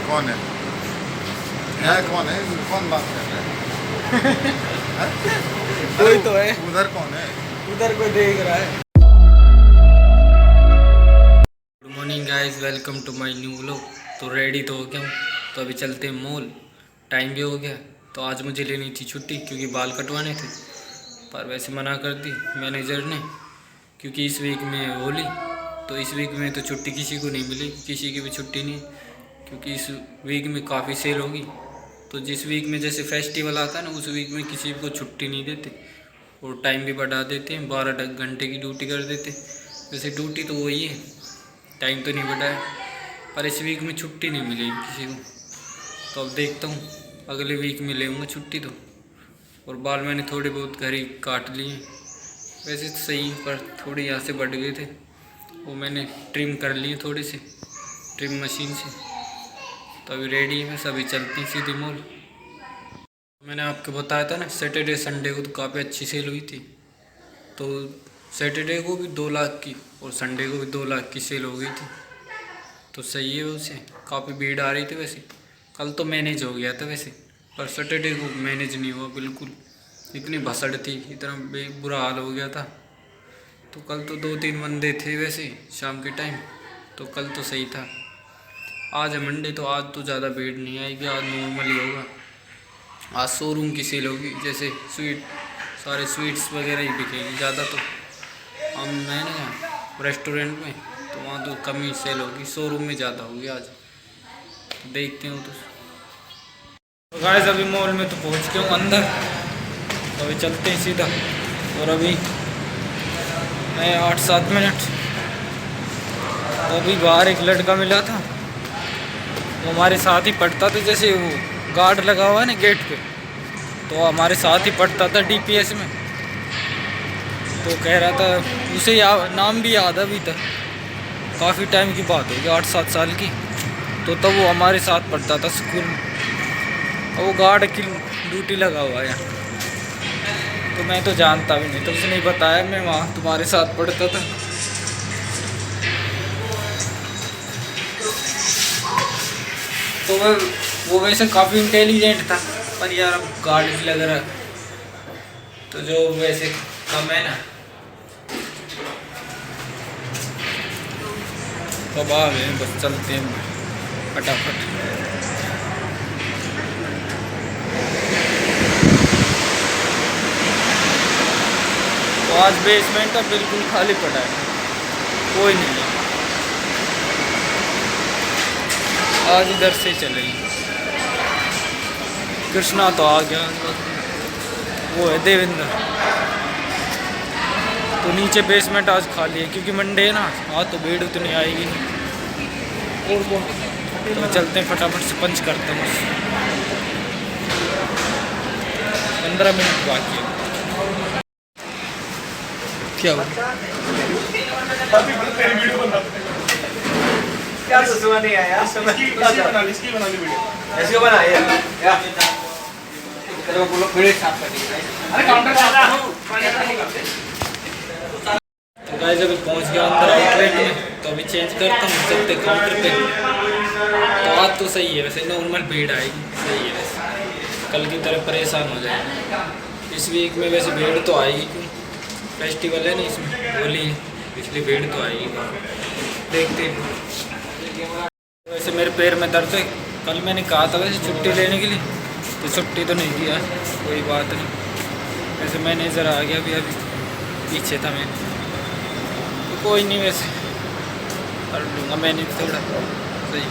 कौन है? कौन है? कौन बात कर रहा है? कोई तो है उधर कौन है? उधर कोई देख रहा है। Good morning guys, welcome to my new vlog. तो रेडी तो हो गया हूँ, तो अभी चलते हैं मॉल। टाइम भी हो गया। तो आज मुझे लेनी थी छुट्टी क्योंकि बाल कटवाने थे, पर वैसे मना कर दी मैनेजर ने क्योंकि इस वीक में होली। तो इस वीक में तो छुट्टी किसी को नहीं मिली, किसी की भी छुट्टी नहीं, क्योंकि इस वीक में काफ़ी सेल होगी। तो जिस वीक में जैसे फेस्टिवल आता है ना, उस वीक में किसी को छुट्टी नहीं देते और टाइम भी बढ़ा देते हैं, 12 घंटे की ड्यूटी कर देते। वैसे ड्यूटी तो वही है, टाइम तो नहीं बढ़ाया, पर इस वीक में छुट्टी नहीं मिलेगी किसी को। तो अब देखता हूँ अगले वीक में लेऊँगा छुट्टी तो। और बाल मैंने थोड़े बहुत घर ही काट लिए, वैसे तो सही, पर थोड़े यहाँ से बढ़ गए थे, वो मैंने ट्रिम कर लिए थोड़े से ट्रिम मशीन से। तो अभी रेडी है, बस अभी चलते हैं सीधे मॉल। मैंने आपको बताया था ना, सैटरडे संडे को तो काफ़ी अच्छी सेल हुई थी। तो सैटरडे को भी 2 लाख की और संडे को भी 2 लाख की सेल हो गई थी। तो सही है, उसे काफ़ी भीड़ आ रही थी। वैसे कल तो मैनेज हो गया था वैसे, पर सैटरडे को मैनेज नहीं हुआ बिल्कुल। इतनी भसड़ थी, इतना बुरा हाल हो गया था। तो कल तो 2-3 बंदे थे वैसे शाम के टाइम, तो कल तो सही था। आज है मंडे, तो आज तो ज़्यादा भीड़ नहीं आएगी, आज नॉर्मल ही होगा। आज शोरूम की सेल होगी, जैसे सारे स्वीट्स वगैरह ही बिकेगी ज़्यादा। तो हम मैं ना रेस्टोरेंट में, तो वहाँ तो कम ही सेल होगी, शोरूम में ज़्यादा होगी आज। तो देखते हो। तो गाइस अभी मॉल में तो पहुँच गया हूँ अंदर, तो अभी चलते हैं सीधा। और अभी मैं 8-7 मिनट, तो अभी बाहर एक लड़का मिला था, वो हमारे साथ ही पढ़ता था, जैसे वो गार्ड लगा हुआ है ना गेट पे, तो हमारे साथ ही पढ़ता था DPS में। तो कह रहा था, उसे नाम भी याद अभी तक, काफ़ी टाइम की बात होगी, 8-7 साल की। तो तब वो हमारे साथ पढ़ता था स्कूल में, और वो गार्ड की ड्यूटी लगा हुआ है। तो मैं तो जानता भी नहीं, तो उसने बताया मैं वहाँ तुम्हारे साथ पढ़ता था। तो वो वैसे काफ़ी इंटेलिजेंट था, पर यार अब गार्ड भी लग रहा, तो जो वैसे कम है ना। तो अब आ गए, बस चलते हैं फटाफट। तो आज बेसमेंट अब बिल्कुल खाली पड़ा है, कोई नहीं है। आज इधर से चलेंगे। कृष्णा तो आ गया, वो है देवेंद्र। तो नीचे बेसमेंट आज खाली है क्योंकि मंडे है ना, आज तो भीड़ उतनी आएगी नहीं। तो चलते हैं फटाफट से, पंच करते हैं बस। 15 मिनट बाकी है। क्या हुआ? क्या तो सुना नहीं आया, इसकी बना ली वीडियो, ऐसे बनाई है क्या? तेरे को बोलो वीडियो साफ कर दी। अरे काउंटर पे आ जाओ, तो गाइस अभी पहुंच गया अंदर आउटलेट में, तो अभी चेंज करता हूँ, चलते काउंटर पे। तो आज तो सही है वैसे, नॉर्मल भीड़ आएगी, सही है वैसे, कल की तरह परेशान हो जाएगी। इस वीक में वैसे भीड़ तो आएगी, क्यों फेस्टिवल है ना, इसमें होली है, इसलिए भीड़ तो आएगी। देखते हैं। वैसे मेरे पैर में दर्द है, कल मैंने कहा था वैसे छुट्टी लेने के लिए, तो छुट्टी तो नहीं दिया, कोई बात नहीं। वैसे मैनेजर आ गया, अभी पीछे था मैं, तो कोई नहीं, वैसे कर लूँगा मैंने थोड़ा सही।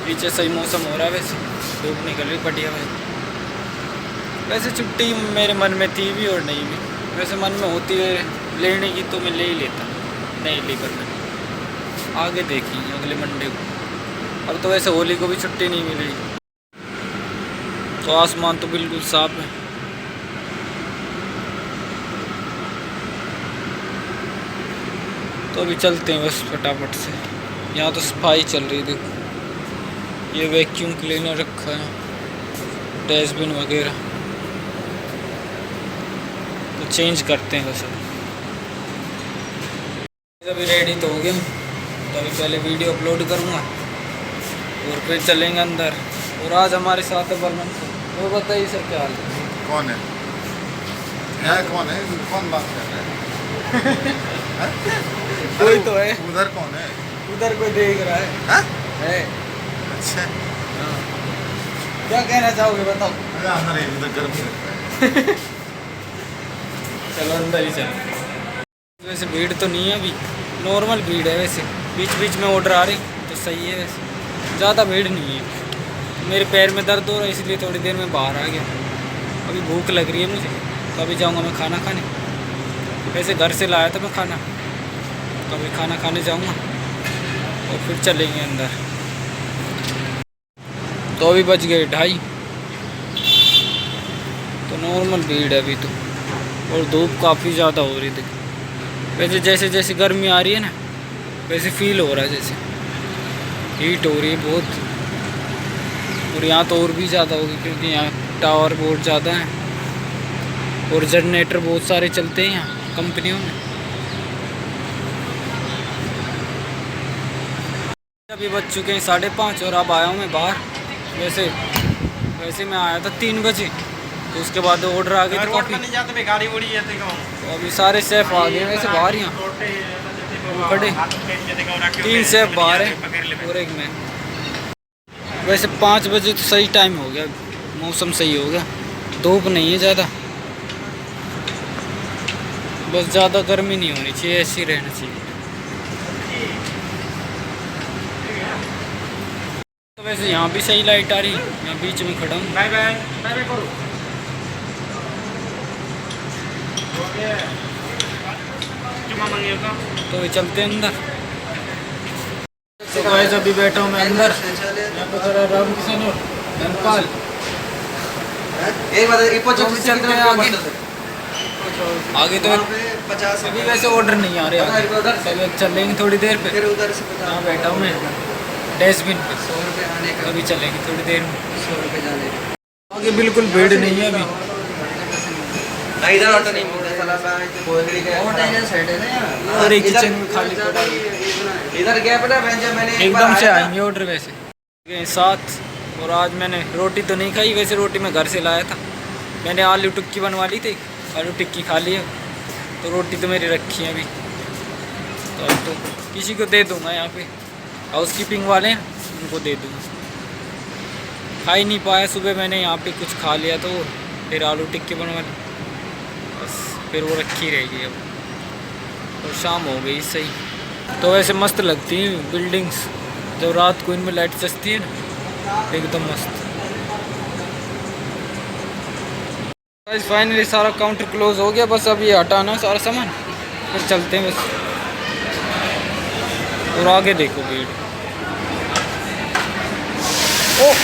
पीछे सही मौसम हो रहा है, वैसे धूप निकल रही बढ़िया भाई। वैसे छुट्टी मेरे मन में थी भी और नहीं भी, वैसे मन में होती है लेने की तो मैं ले ही लेता, नहीं ली, पर मैं आगे देखेंगे अगले मंडे को। अब तो वैसे होली को भी छुट्टी नहीं मिलेगी। तो आसमान तो बिल्कुल साफ है। तो अभी चलते हैं बस फटाफट से। यहाँ तो सफाई चल रही है, देखो ये वैक्यूम क्लीनर रखा है, डस्टबिन वगैरह। तो चेंज करते हैं बस। अभी रेडी तो हो गए, तो अभी पहले वीडियो अपलोड करूँगा, और फिर चलेंगे अंदर। और आज हमारे साथ है बर्मन सर। वो बताइए सर क्या हाल है? कौन है? कौन है? कौन बात कर रहा है? कोई तो है। उधर कौन है? उधर कोई देख रहा है। हाँ? है। अच्छा। हाँ। क्या कहना चाहोगे बताओ? अरे अंदर ही उधर गर्मी लगता है। चलो अंदर ही चलो। वैसे भीड़ तो नहीं है अभी, नॉर्मल भीड़ है वैसे। बीच बीच में ऑर्डर आ रही तो सही है वैसे, ज़्यादा भीड़ नहीं है। मेरे पैर में दर्द हो रहा है इसलिए थोड़ी देर में बाहर आ गया। अभी भूख लग रही है मुझे तो अभी जाऊँगा मैं खाना खाने। वैसे घर से लाया था मैं खाना, तो अभी खाना खाने जाऊँगा और फिर चलेंगे अंदर। तो अभी बज गए 2:30, तो नॉर्मल भीड़ है अभी तो। और धूप काफ़ी ज़्यादा हो रही थी। वैसे जैसे जैसे गर्मी आ रही है ना वैसे फील हो रहा है जैसे हीट हो रही है बहुत। और यहाँ तो और भी ज़्यादा होगी क्योंकि यहाँ टावर बहुत ज़्यादा हैं और जनरेटर बहुत सारे चलते हैं यहाँ कंपनियों में। अभी बज चुके हैं 5:30 और अब आया हूँ मैं बाहर। वैसे मैं आया था 3 बजे, तो उसके बाद ऑर्डर आ गए थे काफ़ी। तो अभी सारे शेफ़ आ गए हैं वैसे बाहर यहाँ खड़े। 3 शेफ़ बाहर हैं और एक मैं। वैसे 5 बजे तो सही टाइम हो गया, मौसम सही हो गया, धूप नहीं है ज़्यादा। बस ज़्यादा गर्मी नहीं होनी चाहिए, ऐसी रहना चाहिए। तो वैसे यहाँ भी सही लाइट आ रही है, मैं बीच में खड़ा हूँ। तो ये चलते हैं अंदर। तो गाइस अभी बैठा हूँ मैं अंदर। यहाँ पे खड़ा राम किशन और धनपाल। चलते हैं आगे तो 50 अभी वैसे ऑर्डर नहीं आ रहे आगे, चलेंगे थोड़ी देर पे। यहाँ बैठा हूँ मैं डस्टबिन पे, अभी चलेंगे थोड़ी देर में। आगे बिल्कुल भीड़ नहीं है अभी। इधर ऑटो नहीं अरे किचन में खाली पड़ा है। इधर गया पड़ा मैंने एकदम से आएंगे ऑर्डर वैसे साथ। और आज मैंने रोटी तो नहीं खाई, वैसे रोटी मैं घर से लाया था। मैंने आलू टिक्की बनवा ली थी, आलू टिक्की खा लिया। तो रोटी तो मेरी रखी है अभी, तो अब तो किसी को दे दूँगा। यहाँ पे हाउस कीपिंग वाले हैं उनको दे दूँगा। खा ही नहीं पाया सुबह मैंने, यहाँ पे कुछ खा लिया तो फिर आलू टिक्की बनवा ली, बस फिर वो रखी रहेगी अब। और शाम हो गई सही। तो वैसे मस्त लगती हैं बिल्डिंग्स जब रात को इनमें लाइट जचती है ना, एकदम मस्त। फाइनली सारा काउंटर क्लोज हो गया, बस अब ये हटाना सारा सामान, फिर चलते हैं बस। और आगे देखो भीड़। ओह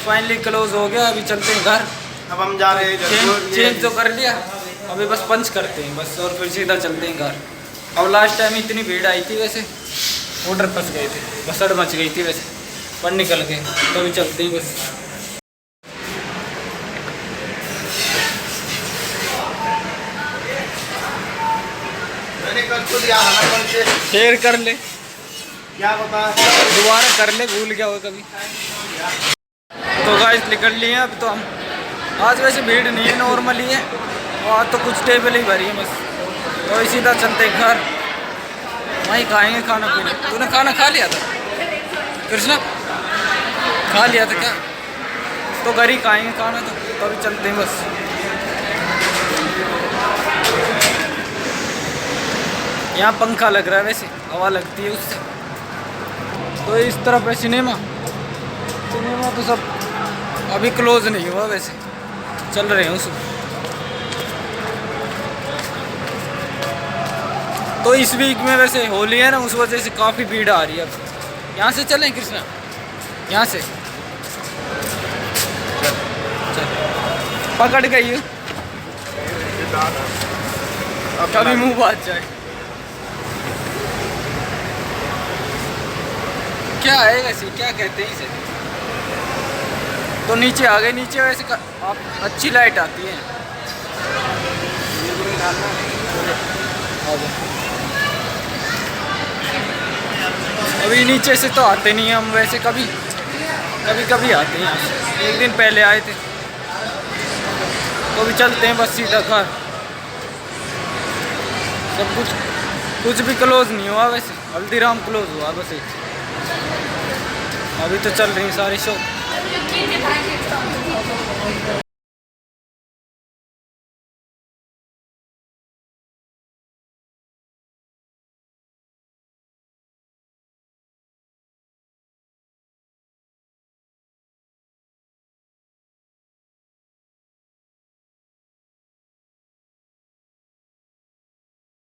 फाइनली क्लोज हो गया, अभी चलते हैं घर। अब हम जा रहे हैं। चेंज तो कर लिया, अभी बस पंच करते हैं बस, और फिर सीधा चलते हैं घर। अब लास्ट टाइम इतनी भीड़ आई थी वैसे, ऑर्डर फंस गए थे, बसड़ मच गई थी वैसे, पर निकल गए। तो अभी चलते हैं बस। शेयर कर ले, क्या बता, दोबारा कर ले, भूल गया हो कभी। तो गाइस निकल लिए अब तो हम। आज वैसे भीड़ नहीं है, नॉर्मल ही है। और आज तो कुछ टेबल ही भरी है बस। तो सीधा चलते घर, वहीं खाएंगे खाना पीना। तूने खाना खा लिया था कृष्णा? खा लिया था क्या? तो घर ही खाएंगे खाना। तो अभी चलते हैं बस। यहाँ पंखा लग रहा है वैसे, हवा लगती है उससे। तो इस तरफ है सिनेमा। सिनेमा तो सब अभी क्लोज नहीं हुआ वैसे, चल रहे हैं उसमें। तो इस वीक में वैसे होली है ना, उस वजह से काफ़ी भीड़ आ रही है। अब यहाँ से चलें कृष्णा, यहाँ से चल। पकड़ गई हूँ, कभी मुँह बात जाए। क्या है वैसे, क्या कहते हैं इसे? तो नीचे आ गए। नीचे वैसे आप अच्छी लाइट आती है। अभी नीचे से तो आते नहीं हम, वैसे कभी कभी आते हैं यहाँ से। एक दिन पहले आए थे, तो अभी चलते हैं बस सीधा घर। सब कुछ भी क्लोज नहीं हुआ वैसे, हल्दीराम क्लोज हुआ बस एक। अभी तो चल रही सारी शॉप।